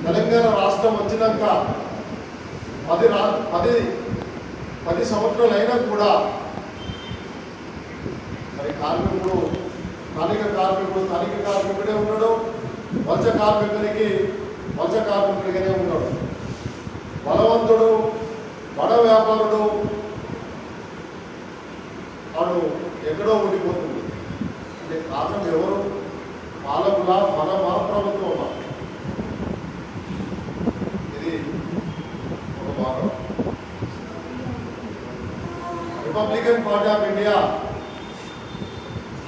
తెలంగాణ రాష్ట్రం వచ్చినాక 10 సంవత్సరాలు అయినా కూడా మరి కార్మికుడు స్థానిక కార్మికుడే ఉన్నాడు, వలస కార్మికుడిగానే ఉన్నాడు. బలవంతుడు బడ వ్యాపారుడు వాడు ఎక్కడో ఉండిపోతుంది. అంటే కారణం ఎవరు? పాలకుల మన ప్రభుత్వం. ఇది ఒక భాగం. రిపబ్లికన్ పార్టీ ఆఫ్ ఇండియా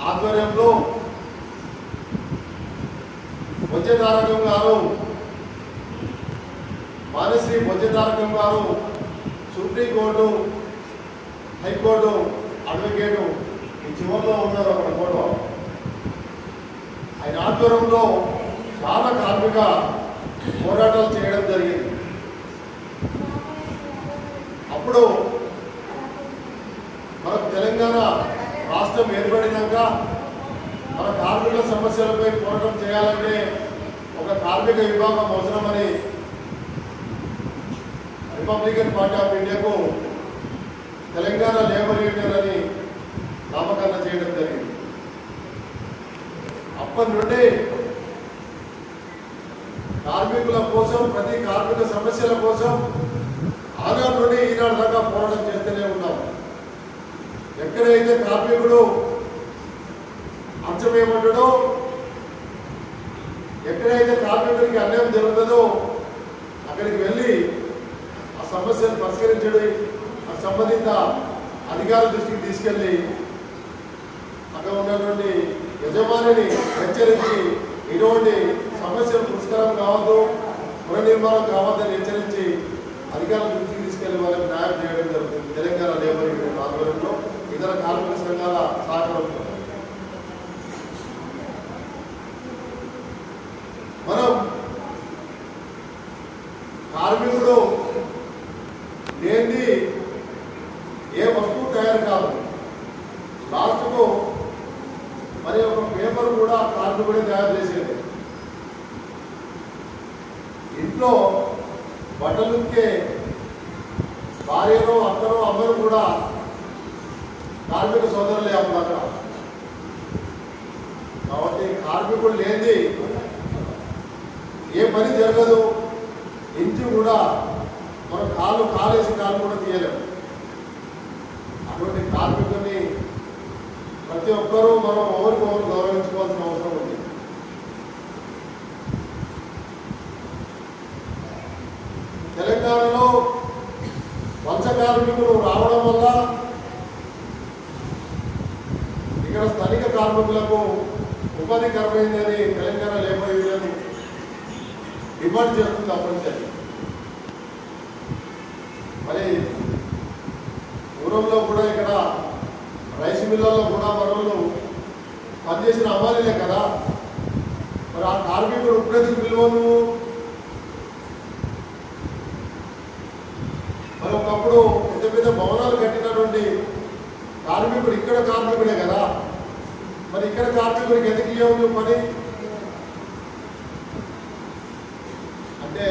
ఆధ్వర్యంలో బొజ్జతారకం గారు, మానశ్రీ బొజ్జతారకం గారు సుప్రీంకోర్టు, హైకోర్టు అడ్వకేటు ఈ చివరిలో ఉన్నారు అక్కడ ఫోటో. ఆయన ఆధ్వర్యంలో చాలా కార్మిక పోరాటాలు చేయడం జరిగింది. అప్పుడు మనకు తెలంగాణ రాష్ట్రం ఏర్పడినాక మన కార్మికుల సమస్యలపై పోరాటం చేయాలంటే ఒక కార్మిక విభాగం అవసరమని రిపబ్లికన్ పార్టీ ఆఫ్ ఇండియాకు తెలంగాణ లేబర్ యూనియన్ అని నామకరణం చేయడం జరిగింది. అప్పటి నుండి కార్మికుల కోసం, ప్రతి కార్మిక సమస్యల కోసం ఆనాడు నుండి ఈనాడు దాకా పోరాటం చేస్తూనే ఉన్నాం. ఎక్కడైతే కార్మికుడు అంచమేమంటాడో, ఎక్కడైతే కార్మికుడికి అన్యాయం జరుగుతుందో అక్కడికి వెళ్ళి ఆ సమస్యను పరిష్కరించడం, ఆ సంబంధిత అధికారుల దృష్టికి తీసుకెళ్లి అక్కడ ఉన్నటువంటి యజమానిని హెచ్చరించి ఇటువంటి సమస్యలు పురస్కారం కావద్దు, పునర్నిర్మాణం కావద్దని హెచ్చరించి అధికారుల దృష్టికి తీసుకెళ్లి వాళ్ళకి న్యాయం చేయడం జరుగుతుంది. తెలంగాణ లేబర్ యూనియన్ ఆధ్వర్యంలో, ఇతర కార్మిక సంఘాల సహకారంతో మనం కార్మికుడు లేని ఏ వస్తువు తయారు కాదు. లాస్ట్కు మరి ఒక పేపర్ కూడా కార్మికుడే తయారు చేసేది. ఇంట్లో బట్టలుకే భార్యను, అక్కను, అమ్మను కూడా కార్మిక సోదరులే అప్పుడు అక్కడ. కాబట్టి కార్మికుడు లేనిది ఏ పని జరగదు. ఇంటి కూడా మనం కాలేసి కాలు కూడా తీయలేము. అటువంటి కార్మికుని ప్రతి ఒక్కరూ మనం ఒకరికొకరు గౌరవించుకోవాల్సిన అవసరం ఉంది. తెలంగాణలో వలస కార్మికులు రావడం వల్ల ఇక్కడ స్థానిక కార్మికులకు ఉపాధి కరమైందని తెలంగాణ లేబర్ యూనియన్ డిమాండ్ చేస్తుంది. అప్పటి మరి పూర్వంలో కూడా ఇక్కడ రైస్ మిల్లలో కూడా మనోళ్ళు పనిచేసిన అమ్మాయిలే కదా. మరి ఆ కార్మికుడు ఉపయోగించి విలువను మరి ఒకప్పుడు పెద్ద పెద్ద భవనాలు కట్టినటువంటి కార్మికుడు ఇక్కడ కార్మికుడే కదా. మరి ఇక్కడ కార్మికుడికి ఎందుకు ఇవ్వదు పని? అంటే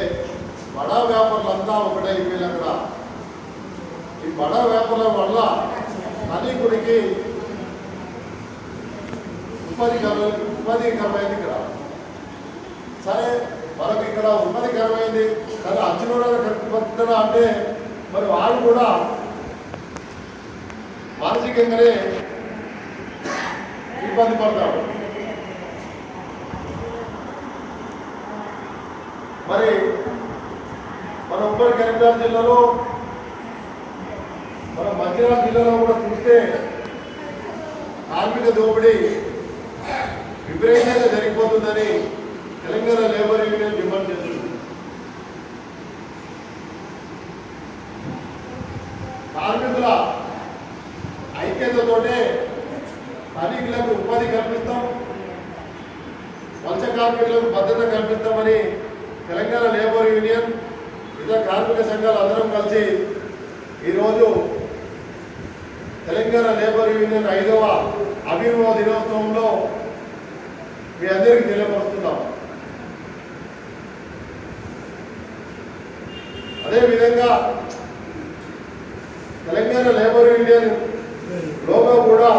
బడా వ్యాపారులంతా ఒకటే అయిపోయింది అక్కడ. ఈ బడా వ్యాపారుల వల్ల ధనికుడికి ఉపాధికరమైంది ఇక్కడ. సరే, మనకు ఇక్కడ ఉపాధికరమైంది కానీ అర్జునుడు కట్టుబడుతున్నా అంటే మరి వాడు కూడా మానసికంగానే ఇబ్బంది పడతాడు. మరి మన ఉమ్మడి కరీంనగర్ జిల్లాలో, మన మంచిర్యాల జిల్లాలో కూడా చూస్తే కార్మిక దోపిడీ విపరీతంగా జరిగిపోతుందని తెలంగాణ లేబర్ యూనియన్ డిమాండ్ చేస్తుంది. కార్మికుల ఐక్యతతోటే స్థానికులకు ఉపాధి కల్పిస్తాం, వలస కార్మికులకు భద్రత కల్పిస్తామని తెలంగాణ లేబర్ యూనియన్, ఇతర కార్మిక సంఘాలు అందరం కలిసి ఈరోజు తెలంగాణ లేబర్ యూనియన్ 5వ ఆవిర్భావ దినోత్సవంలో మీ అందరికీ తెలియపరుస్తున్నాం. అదేవిధంగా తెలంగాణ లేబర్ యూనియన్ లోగో కూడా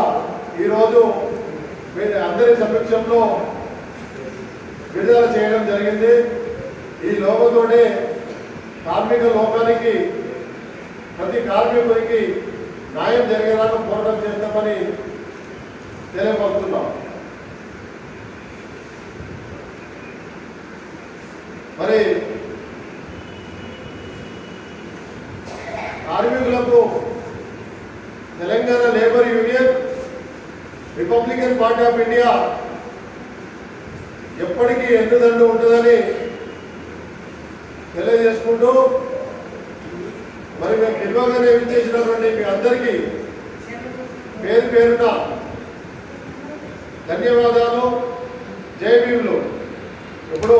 ఈరోజు అందరి సమక్షంలో విడుదల చేయడం జరిగింది. ఈ లోగోతోనే కార్మిక లోకానికి ప్రతి కార్మికుడికి న్యాయం జరిగేలాగా పోరాటం చేస్తామని తెలియపరుస్తున్నాం. మరి కార్మికులకు Telangana labour union Republican party of India ఎప్పటికీ ఎన్నుదండు ఉంటుందని తెలియజేసుకుంటూ మరి మేము నిర్వాహకనే చేసినటువంటి మీ అందరికీ పేరు పేరున ధన్యవాదాలు. జై భీములు. ఇప్పుడు